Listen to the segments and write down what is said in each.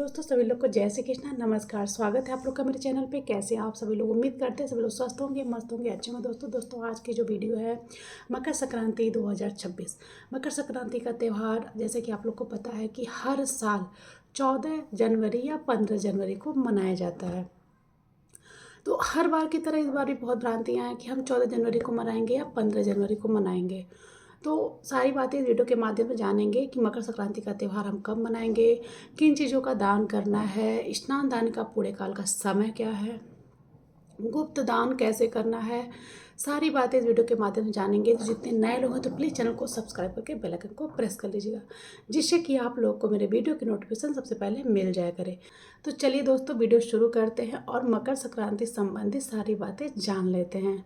दोस्तों सभी लोग को जय श्री कृष्णा। नमस्कार, स्वागत है आप लोग का मेरे चैनल पे। कैसे हैं आप सभी लोग? उम्मीद करते हैं सभी लोग स्वस्थ होंगे, मस्त होंगे, अच्छे होंगे। दोस्तों आज की जो वीडियो है मकर संक्रांति 2026। मकर संक्रांति का त्यौहार जैसे कि आप लोग को पता है कि हर साल 14 जनवरी या 15 जनवरी को मनाया जाता है। तो हर बार की तरह इस बार भी बहुत भ्रांतियाँ हैं कि हम 14 जनवरी को मनाएंगे या 15 जनवरी को मनाएंगे। तो सारी बातें इस वीडियो के माध्यम से जानेंगे कि मकर संक्रांति का त्यौहार हम कब मनाएंगे, किन चीज़ों का दान करना है, स्नान दान का पूरे काल का समय क्या है, गुप्त दान कैसे करना है। सारी बातें इस वीडियो के माध्यम से जानेंगे। तो जितने नए लोग हैं तो प्लीज़ चैनल को सब्सक्राइब करके बेल आइकन को प्रेस कर लीजिएगा, जिससे कि आप लोग को मेरे वीडियो की नोटिफिकेशन सबसे पहले मिल जाया करे। तो चलिए दोस्तों वीडियो शुरू करते हैं और मकर संक्रांति संबंधित सारी बातें जान लेते हैं।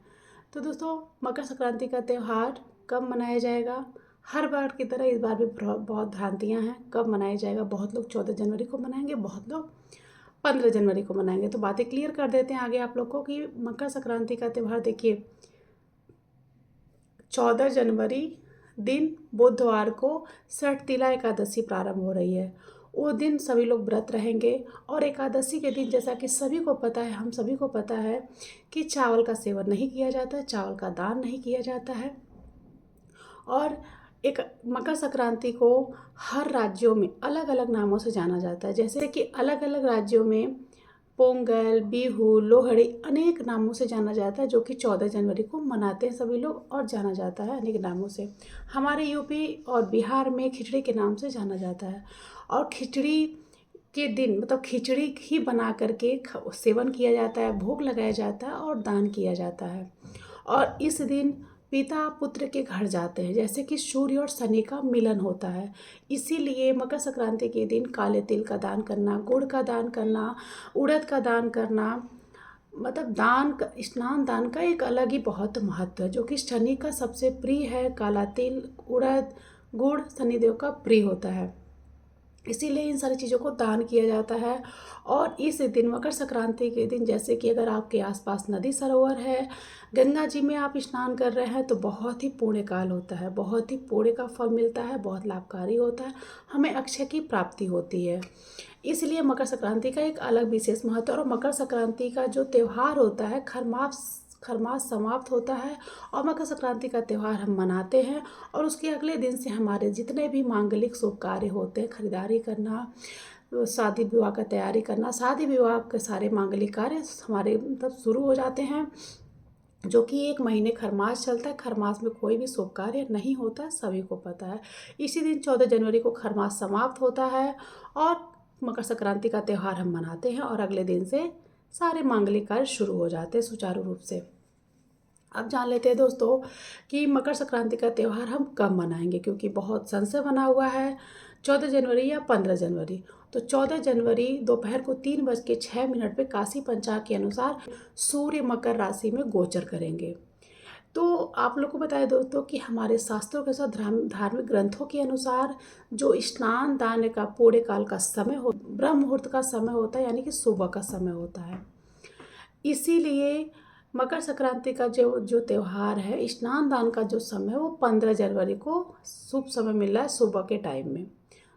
तो दोस्तों मकर संक्रांति का त्यौहार कब मनाया जाएगा? हर बार की तरह इस बार भी बहुत भ्रांतियाँ हैं। कब मनाया जाएगा? बहुत लोग 14 जनवरी को मनाएंगे, बहुत लोग 15 जनवरी को मनाएंगे। तो बातें क्लियर कर देते हैं आगे आप लोग को कि मकर संक्रांति का त्यौहार देखिए 14 जनवरी दिन बुधवार को षटतिला एकादशी प्रारंभ हो रही है। वो दिन सभी लोग व्रत रहेंगे और एकादशी के दिन जैसा कि सभी को पता है, हम सभी को पता है कि चावल का सेवन नहीं किया जाता है, चावल का दान नहीं किया जाता है। और एक मकर संक्रांति को हर राज्यों में अलग अलग नामों से जाना जाता है। जैसे कि अलग अलग राज्यों में पोंगल, बिहू, लोहड़ी अनेक नामों से जाना जाता है, जो कि 14 जनवरी को मनाते हैं सभी लोग और जाना जाता है अनेक नामों से। हमारे यूपी और बिहार में खिचड़ी के नाम से जाना जाता है और खिचड़ी के दिन मतलब खिचड़ी ही बना करके सेवन किया जाता है, भोग लगाया जाता है और दान किया जाता है। और इस दिन पिता पुत्र के घर जाते हैं, जैसे कि सूर्य और शनि का मिलन होता है। इसीलिए मकर संक्रांति के दिन काले तिल का दान करना, गुड़ का दान करना, उड़द का दान करना, मतलब स्नान दान का एक अलग ही बहुत महत्व है, जो कि शनि का सबसे प्रिय है। काला तिल, उड़द, गुड़ शनिदेव का प्रिय होता है, इसीलिए इन सारी चीज़ों को दान किया जाता है। और इस दिन मकर संक्रांति के दिन जैसे कि अगर आपके आसपास नदी सरोवर है, गंगा जी में आप स्नान कर रहे हैं तो बहुत ही पुण्य काल होता है, बहुत ही पुण्य का फल मिलता है, बहुत लाभकारी होता है, हमें अक्षय की प्राप्ति होती है। इसलिए मकर संक्रांति का एक अलग विशेष महत्व है। और मकर संक्रांति का जो त्यौहार होता है खरमास समाप्त होता है और मकर संक्रांति का त्यौहार हम मनाते हैं। और उसके अगले दिन से हमारे जितने भी मांगलिक शुभ कार्य होते हैं, खरीदारी करना, शादी विवाह का तैयारी करना, शादी विवाह के सारे मांगलिक कार्य हमारे मतलब शुरू हो जाते हैं, जो कि 1 महीने खरमास चलता है। खरमास में कोई भी शुभ कार्य नहीं होता, सभी को पता है। इसी दिन 14 जनवरी को खरमास समाप्त होता है और मकर संक्रांति का त्यौहार हम मनाते हैं और अगले दिन से सारे मांगलिक कार्य शुरू हो जाते हैं सुचारू रूप से। अब जान लेते हैं दोस्तों कि मकर संक्रांति का त्यौहार हम कब मनाएंगे, क्योंकि बहुत संशय बना हुआ है 14 जनवरी या 15 जनवरी। तो 14 जनवरी दोपहर को 3:06 पे काशी पंचांग के अनुसार सूर्य मकर राशि में गोचर करेंगे। तो आप लोग को बताया दोस्तों कि हमारे शास्त्रों के साथ धार्मिक ग्रंथों के अनुसार जो स्नान दान का पूरे काल का समय हो ब्रह्म मुहूर्त का समय होता है, यानी कि सुबह का समय होता है। इसीलिए मकर संक्रांति का जो जो त्यौहार है, स्नान दान का जो समय है वो 15 जनवरी को शुभ समय मिल रहा है सुबह के टाइम में,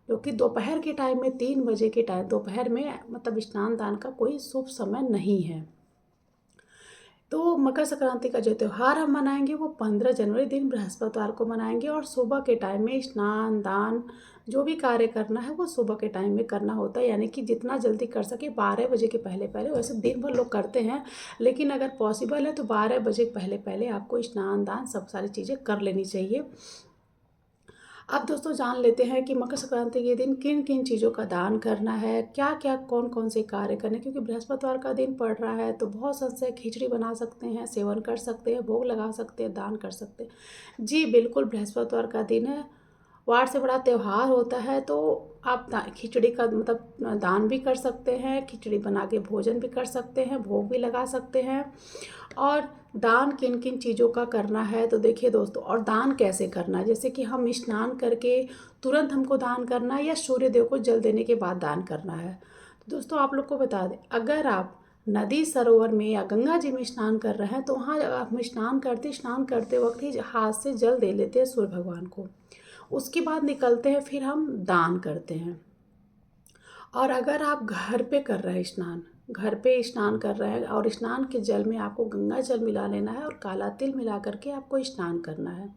जो कि दोपहर के टाइम में 3 बजे के टाइम दोपहर में मतलब स्नान दान का कोई शुभ समय नहीं है। तो मकर संक्रांति का जो त्यौहार हम मनाएंगे वो 15 जनवरी दिन बृहस्पतिवार को मनाएंगे और सुबह के टाइम में स्नान दान जो भी कार्य करना है वो सुबह के टाइम में करना होता है, यानी कि जितना जल्दी कर सके 12 बजे के पहले पहले। वैसे दिन भर लोग करते हैं, लेकिन अगर पॉसिबल है तो 12 बजे के पहले पहले आपको स्नान दान सब सारी चीज़ें कर लेनी चाहिए। अब दोस्तों जान लेते हैं कि मकर संक्रांति के दिन किन किन चीज़ों का दान करना है, क्या क्या कौन कौन से कार्य करने, क्योंकि बृहस्पतिवार का दिन पड़ रहा है तो बहुत संशय खिचड़ी बना सकते हैं, सेवन कर सकते हैं, भोग लगा सकते हैं, दान कर सकते हैं। जी बिल्कुल, बृहस्पतिवार का दिन है, वार से बड़ा त्यौहार होता है, तो आप खिचड़ी का मतलब दान भी कर सकते हैं, खिचड़ी बना के भोजन भी कर सकते हैं, भोग भी लगा सकते हैं। और दान किन किन चीज़ों का करना है तो देखिए दोस्तों, और दान कैसे करना है, जैसे कि हम स्नान करके तुरंत हमको दान करना है या सूर्य देव को जल देने के बाद दान करना है। तो दोस्तों आप लोग को बता दें, अगर आप नदी सरोवर में या गंगा जी में स्नान कर रहे हैं तो वहाँ हम स्नान करते वक्त ही हाथ से जल दे लेते हैं सूर्य भगवान को। उसके बाद निकलते हैं, फिर हम दान करते हैं। और अगर आप घर पे कर रहे हैं स्नान, घर पे स्नान कर रहे हैं और स्नान के जल में आपको गंगा जल मिला लेना है और काला तिल मिला करके आपको स्नान करना है।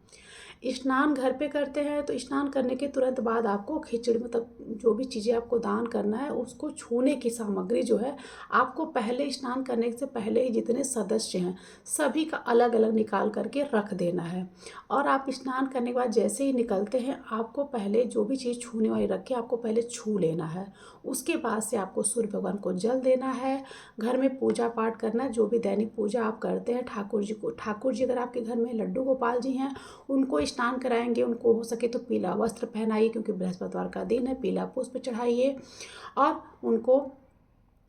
स्नान घर पे करते हैं तो स्नान करने के तुरंत बाद आपको खिचड़ी मतलब जो भी चीज़ें आपको दान करना है उसको छूने की सामग्री जो है आपको पहले स्नान करने से पहले ही जितने सदस्य हैं सभी का अलग अलग निकाल करके रख देना है। और आप स्नान करने के बाद जैसे ही निकलते हैं आपको पहले जो भी चीज़ छूने वाली रखी आपको पहले छू लेना है। उसके बाद से आपको सूर्य भगवान को जल देना है, घर में पूजा पाठ करना, जो भी दैनिक पूजा आप करते हैं ठाकुर जी को, ठाकुर जी अगर आपके घर में लड्डू गोपाल जी हैं उनको स्नान कराएंगे, उनको हो सके तो पीला वस्त्र पहनाइए क्योंकि बृहस्पतिवार का दिन है, पीला पुष्प चढ़ाइए और उनको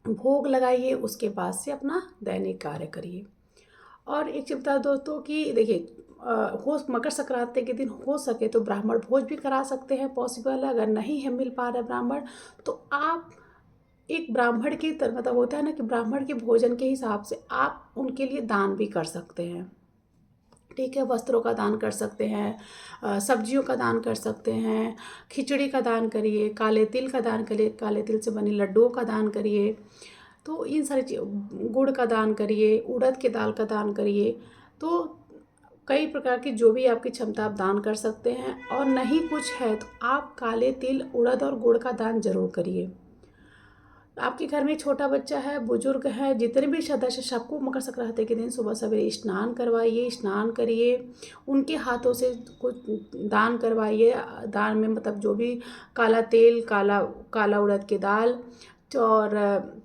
भोग लगाइए। उसके बाद से अपना दैनिक कार्य करिए। और एक चीज़ बता दोस्तों कि देखिए हो मकर संक्रांति के दिन हो सके तो ब्राह्मण भोज भी करा सकते हैं, पॉसिबल है। अगर नहीं है मिल पा रहा है ब्राह्मण तो आप एक ब्राह्मण की तरह मतलब होता है ना कि ब्राह्मण के भोजन के हिसाब से आप उनके लिए दान भी कर सकते हैं। ठीक है, वस्त्रों का दान कर सकते हैं, सब्जियों का दान कर सकते हैं, खिचड़ी का दान करिए, काले तिल का दान करिए, काले तिल से बने लड्डुओं का दान करिए। तो इन सारी गुड़ का दान करिए, उड़द के दाल का दान करिए। तो कई प्रकार की जो भी आपकी क्षमता आप दान कर सकते हैं। और नहीं कुछ है तो आप काले तिल, उड़द और गुड़ का दान जरूर करिए। आपके घर में छोटा बच्चा है, बुजुर्ग है, जितने भी सदस्य सबको मकर संक्रांति के दिन सुबह सवेरे स्नान करवाइए, स्नान करिए, उनके हाथों से कुछ दान करवाइए। दान में मतलब जो भी काला तेल, काला काला उड़द की दाल और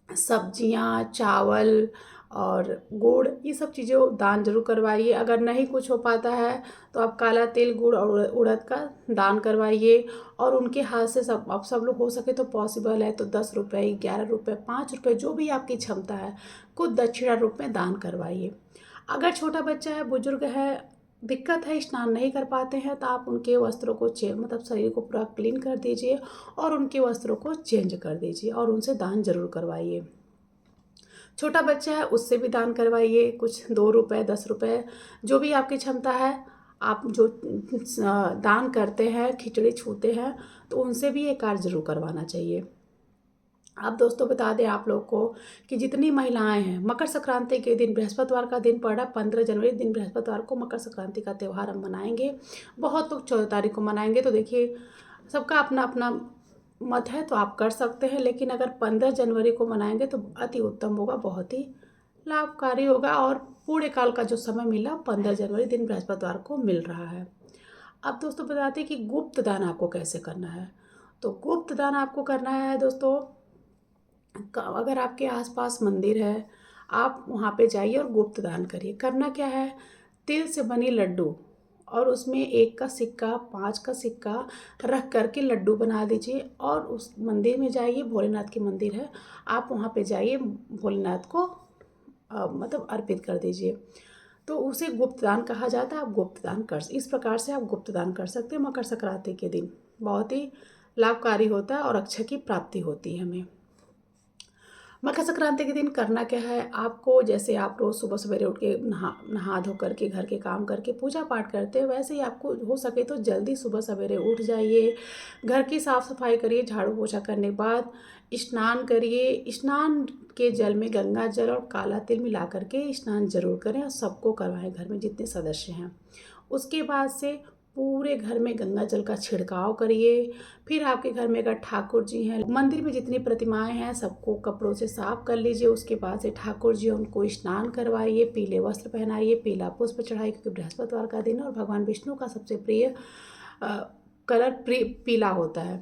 सब्जियां, चावल और गुड़, ये सब चीज़ें दान जरूर करवाइए। अगर नहीं कुछ हो पाता है तो आप काला तिल, गुड़ और उड़द का दान करवाइए। और उनके हाथ से सब लोग हो सके तो पॉसिबल है तो 10 रुपये, 11 रुपये, 5 रुपये, जो भी आपकी क्षमता है कुछ दक्षिणा रूप में दान करवाइए। अगर छोटा बच्चा है, बुजुर्ग है, दिक्कत है, स्नान नहीं कर पाते हैं तो आप उनके वस्त्रों को मतलब शरीर को पूरा क्लीन कर दीजिए और उनके वस्त्रों को चेंज कर दीजिए और उनसे दान जरूर करवाइए। छोटा बच्चा है उससे भी दान करवाइए, कुछ 2 रुपये, 10 रुपये, जो भी आपकी क्षमता है। आप जो दान करते हैं, खिचड़ी छूते हैं, तो उनसे भी ये कार्य जरूर करवाना चाहिए। अब दोस्तों बता दें आप लोग को कि जितनी महिलाएं हैं, मकर संक्रांति के दिन बृहस्पतिवार का दिन पड़ा, 15 जनवरी दिन बृहस्पतिवार को मकर संक्रांति का त्यौहार हम मनाएंगे। बहुत लोग 14 तारीख को मनाएंगे। तो देखिए सबका अपना अपना मत है तो आप कर सकते हैं, लेकिन अगर 15 जनवरी को मनाएंगे तो अति उत्तम होगा, बहुत ही लाभकारी होगा। और पूरे काल का जो समय मिला 15 जनवरी दिन बृहस्पतिवार को मिल रहा है। अब दोस्तों बताते हैं कि गुप्त दान आपको कैसे करना है। तो गुप्त दान आपको करना है दोस्तों, अगर आपके आसपास मंदिर है आप वहाँ पे जाइए और गुप्त दान करिए। करना क्या है, तिल से बनी लड्डू और उसमें 1 का सिक्का, 5 का सिक्का रख करके लड्डू बना दीजिए और उस मंदिर में जाइए, भोलेनाथ की मंदिर है, आप वहाँ पे जाइए, भोलेनाथ को मतलब अर्पित कर दीजिए। तो उसे गुप्त दान कहा जाता है। आप गुप्त दान इस प्रकार से आप गुप्त दान कर सकते हैं मकर संक्रांति के दिन। बहुत ही लाभकारी होता है और अक्षय की प्राप्ति होती है हमें। मकर संक्रांति के दिन करना क्या है आपको, जैसे आप रोज़ सुबह सवेरे उठ के नहा धो करके घर के काम करके पूजा पाठ करते हैं, वैसे ही आपको हो सके तो जल्दी सुबह सवेरे उठ जाइए, घर की साफ़ सफाई करिए, झाड़ू पोछा करने के बाद स्नान करिए। स्नान के जल में गंगा जल और काला तिल मिला करके स्नान जरूर करें और सबको करवाएं घर में जितने सदस्य हैं। उसके बाद से पूरे घर में गंगा जल का छिड़काव करिए। फिर आपके घर में अगर ठाकुर जी हैं, मंदिर में जितनी प्रतिमाएं हैं सबको कपड़ों से साफ कर लीजिए। उसके बाद से ठाकुर जी उनको स्नान करवाइए, पीले वस्त्र पहनाइए, पीला पुष्प चढ़ाइए क्योंकि बृहस्पतिवार का दिन और भगवान विष्णु का सबसे प्रिय कलर पीला होता है,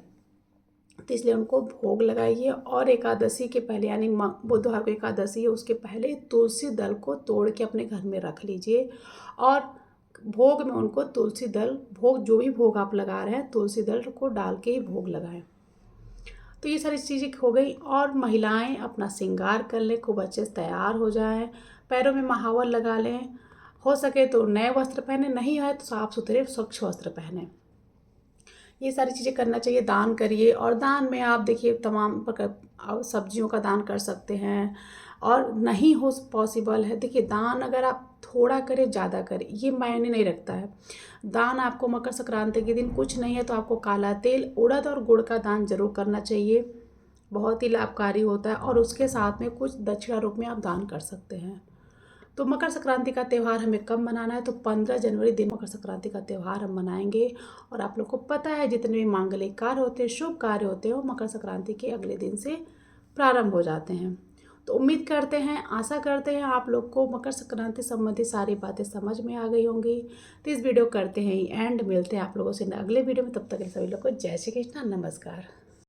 तो इसलिए उनको भोग लगाइए। और एकादशी के पहले यानी बुधवार को एकादशी है उसके पहले तुलसी दल को तोड़ के अपने घर में रख लीजिए और भोग में उनको तुलसी दल, भोग जो भी भोग आप लगा रहे हैं तुलसी दल को डाल के ही भोग लगाएं। तो ये सारी चीज़ें हो गई। और महिलाएं अपना श्रृंगार कर लें, खूब अच्छे से तैयार हो जाएं, पैरों में महावर लगा लें, हो सके तो नए वस्त्र पहने, नहीं है तो साफ सुथरे स्वच्छ वस्त्र पहने। ये सारी चीज़ें करना चाहिए। दान करिए और दान में आप देखिए तमाम प्रकार सब्जियों का दान कर सकते हैं। और नहीं हो पॉसिबल है, देखिए दान अगर आप थोड़ा करें ज़्यादा करें ये मायने नहीं रखता है। दान आपको मकर संक्रांति के दिन कुछ नहीं है तो आपको काला तेल, उड़द और गुड़ का दान जरूर करना चाहिए। बहुत ही लाभकारी होता है और उसके साथ में कुछ दक्षिणा रूप में आप दान कर सकते हैं। तो मकर संक्रांति का त्यौहार हमें कब मनाना है, तो 15 जनवरी दिन मकर संक्रांति का त्यौहार हम मनाएंगे। और आप लोग को पता है जितने भी मांगलिक कार्य होते हैं, शुभ कार्य होते हैं, वो मकर संक्रांति के अगले दिन से प्रारंभ हो जाते हैं। तो उम्मीद करते हैं, आशा करते हैं आप लोग को मकर संक्रांति संबंधी सारी बातें समझ में आ गई होंगी। तो इस वीडियो करते हैं एंड मिलते हैं आप लोगों से अगले वीडियो में। तब तक के सभी लोग को जय श्री कृष्ण, नमस्कार।